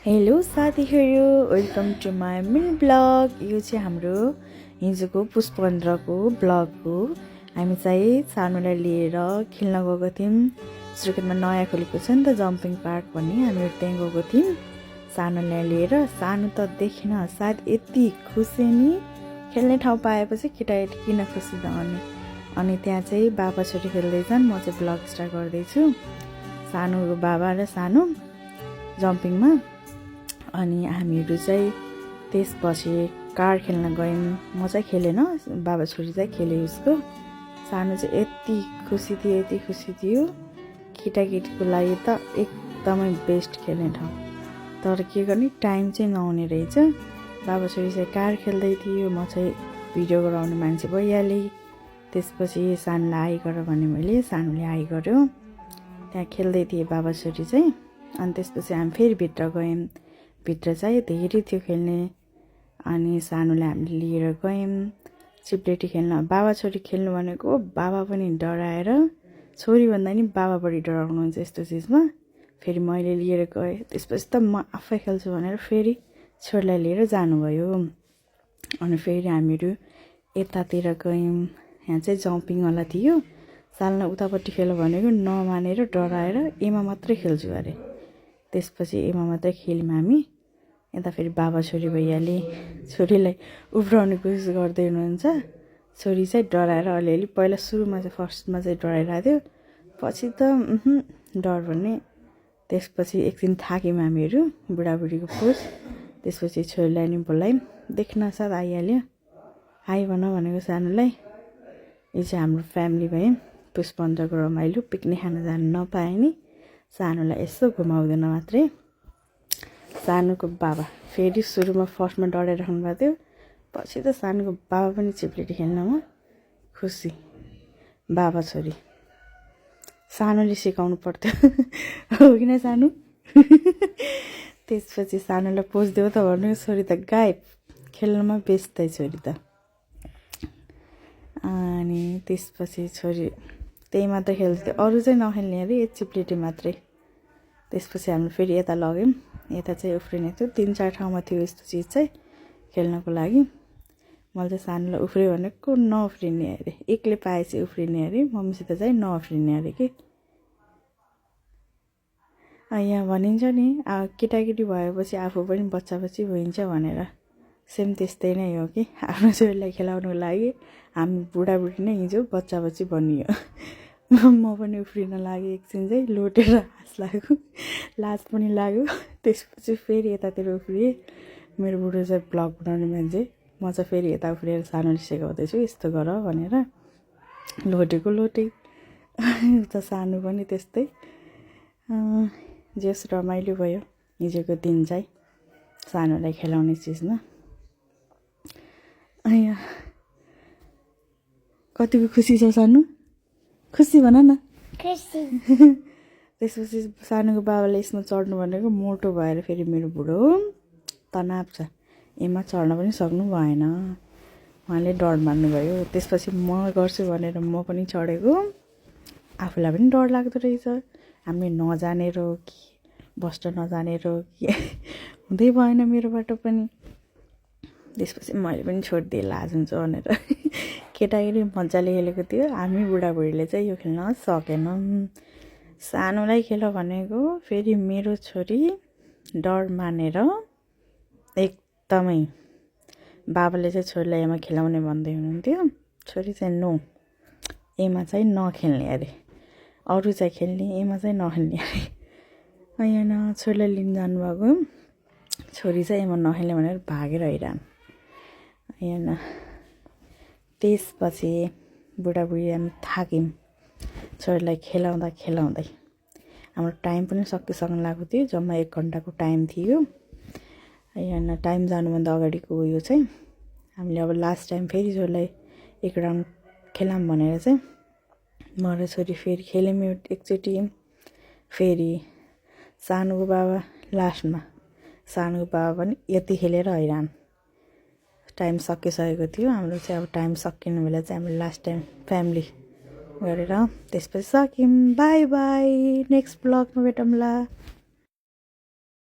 Hello साथीहरू, welcome to my mini blog. यो चाहिँ हाम्रो हिजोको पुस 15 को ब्लग हो। हामी चाहिँ सानोलाई लिएर खेल्न गएको थियौँ। सुर्खेतमा नयाँ खोलेको छ नि त जम्पिङ पार्क भन्ने, हामीहरू त्यहाँ गएको थियौँ सानोलाई लिएर। सानो त देखेन, सायद यति खुसी नि खेल्ने ठाउँ पाएपछि केटाकेटी किन खुसी त अनि त्यहाँ चाहिँ बाबा छोरी खेल्दैछन्। म चाहिँ ब्लग स्टार्ट गर्दैछु। सानोको बाबा र सानो जम्पिङमा। अनि हामीहरू चाहिँ त्यसपछि कार खेल्न गयौँ। म चाहिँ खेलेन, बाबा छोरी चाहिँ खेल्यो उसको। सानो चाहिँ यति खुसी थियो। केटाकेटीको लागि त एकदमै बेस्ट खेल्ने ठाउँ। तर के गर्ने, टाइम चाहिँ नहुने रहेछ। बाबा छोरी चाहिँ कार खेल्दै थियो, म चाहिँ भिडियो गराउने मान्छे भइहालेँ। त्यसपछि सानोलाई आइ गर भने मैले, सानोले आइ गर्यो। त्यहाँ खेल्दै थिएँ बाबा छोरी चाहिँ। अनि त्यसपछि हामी फेरि भित्र गयौँ। भित्र चाहिँ धेरै थियो खेल्ने। अनि सानोलाई हामीले लिएर गयौँ चिप्लेटी खेल्न। बाबा छोरी खेल्नु भनेको बाबा पनि डराएर, छोरीभन्दा नि बाबा बढी डराउनुहुन्छ यस्तो चिजमा। फेरि मैले लिएर गएँ। त्यसपछि त म आफै खेल्छु भनेर फेरि छोरीलाई लिएर जानुभयो। अनि फेरि हामीहरू यतातिर गयौँ। यहाँ चाहिँ जम्पिङवाला थियो। सानोलाई उतापट्टि खेल भनेको नमानेर डराएर एमा मात्रै खेल्छु अरे। त्यसपछि एमा मात्रै खेल्यौँ हामी। यता फेरि बाबा छोरी भइहाले। छोरीलाई उफ्राउने कोसिस गर्दै हुनुहुन्छ। छोरी चाहिँ डराएर अलिअलि, पहिला सुरुमा चाहिँ फर्स्टमा चाहिँ डराइरहेको थियो, पछि त डर भन्ने। त्यसपछि एकदिन थाक्यौँ हामीहरू बुढाबुढीको पोज। त्यसपछि छोरीलाई नि बोलायौँ। देख्न साथ आइहाल्यो। आइ भन भनेको सानोलाई। यो चाहिँ हाम्रो फ्यामिली भयो। पुस 15 को रमाइलो। पिकनिक खान जानु नपाए नि सानोलाई यसो घुमाउँदैन मात्रै। सानोको बाबा फेरि सुरुमा फर्स्टमा डराइराख्नु भएको थियो, पछि त सानोको बाबा पनि चिप्लेटी खेल्नमा खुसी। बाबा छोरी सानोले सिकाउनु पर्थ्यो हो कि न सानो। त्यसपछि सानोलाई पोज देऊ त भन्नु, छोरी त गायब, खेल्नमा व्यस्तै छोरी त। अनि त्यसपछि छोरी त्यही मात्रै खेल्थ्यो, अरू चाहिँ नखेल्ने अरे, चिप्लेटी मात्रै। त्यसपछि हामीले फेरि यता लग्यौँ। यता चाहिँ उफ्रिने थियो, 3-4 ठाउँमा थियो यस्तो चिज चाहिँ खेल्नको लागि। मैले चाहिँ सानोलाई उफ्रियो भनेको नउफ्रिने अरे, एक्लै पाएपछि उफ्रिने अरे, मम्मीसित चाहिँ नउफ्रिने अरे कि। यहाँ भनिन्छ नि केटाकेटी भएपछि आफू पनि बच्चा भइन्छ भनेर। सेम त्यस्तै नै हो कि आफ्नो छोरीलाई खेलाउनुको लागि हामी बुढाबुढी नै हिजो बच्चा बनियो। म पनि उफ्रिन लागेँ एकछिन चाहिँ, लोटेर हाँस लाग्यो, लाज पनि लाग्यो। त्यसपछि फेरि यतातिर उफ्रिएँ। मेरो बुढो चाहिँ ब्लग बनाउने मान्छे, म चाहिँ फेरि यता उफ्रिएर सानोले सिकाउँदैछु यस्तो गर भनेर। लोटेको लोटे। उता सानो पनि त्यस्तै। जेस रमाइलो भयो हिजोको दिन चाहिँ सानोलाई खेलाउने चिजमा। यहाँ कतिको खुसी छ सानो? खुसी भन न। खुसी। त्यसपछि सानोको बाबाले यसमा चढ्नु भनेको मोटो भएर फेरि मेरो बुढो तनाव छ, एमा चढ्न पनि सक्नु भएन। उहाँले डर मान्नुभयो। त्यसपछि म गर्छु भनेर म पनि चढेको। आफूलाई पनि डर लाग्दो रहेछ, हामीले नजानेर हो कि बस्न नजानेर हो कि हुँदै भएन मेरोबाट पनि। त्यसपछि मैले पनि छोडिदिएँ, लाज हुन्छ भनेर। केटाकेटी मजाले खेलेको थियो, हामी बुढाबुढीले चाहिँ यो खेल्न सकेनौँ। सानोलाई खेल भनेको फेरि मेरो छोरी डर मानेर एकदमै, बाबाले चाहिँ छोरीलाई एमा खेलाउने भन्दै हुनुहुन्थ्यो, छोरी चाहिँ नो, एमा चाहिँ नखेल्ने अरे, अरू चाहिँ खेल्ने, एमा चाहिँ नखेल्ने अरे। यहाँ छोरीलाई लिन जानुभएको, छोरी चाहिँ एमा नखेल्ने भनेर भागेर आइरहन्। यहाँ त्यसपछि बुढाबुढी हामी थाक्यौँ छोरीलाई खेलाउँदै। हाम्रो टाइम पनि सकिसक्नु लागेको थियो, जम्मा 1 घन्टाको टाइम थियो। यहाँ टाइम जानुभन्दा अगाडिको यो चाहिँ हामीले अब लास्ट टाइम फेरि छोरीलाई 1 राउन्ड खेलाऊँ भनेर चाहिँ म र छोरी फेरि खेल्यौँ एकचोटि। फेरि सानोको बाबा लास्टमा, सानोको बाबा पनि यति खेलेर हैरान। टाइम सकिसकेको थियो हाम्रो चाहिँ। अब टाइम सकिने बेला चाहिँ हामीले लास्ट टाइम फ्यामिली गरेर त्यसपछि सक्यौँ। बाई बाई, नेक्स्ट ब्लगमा भेटौँला।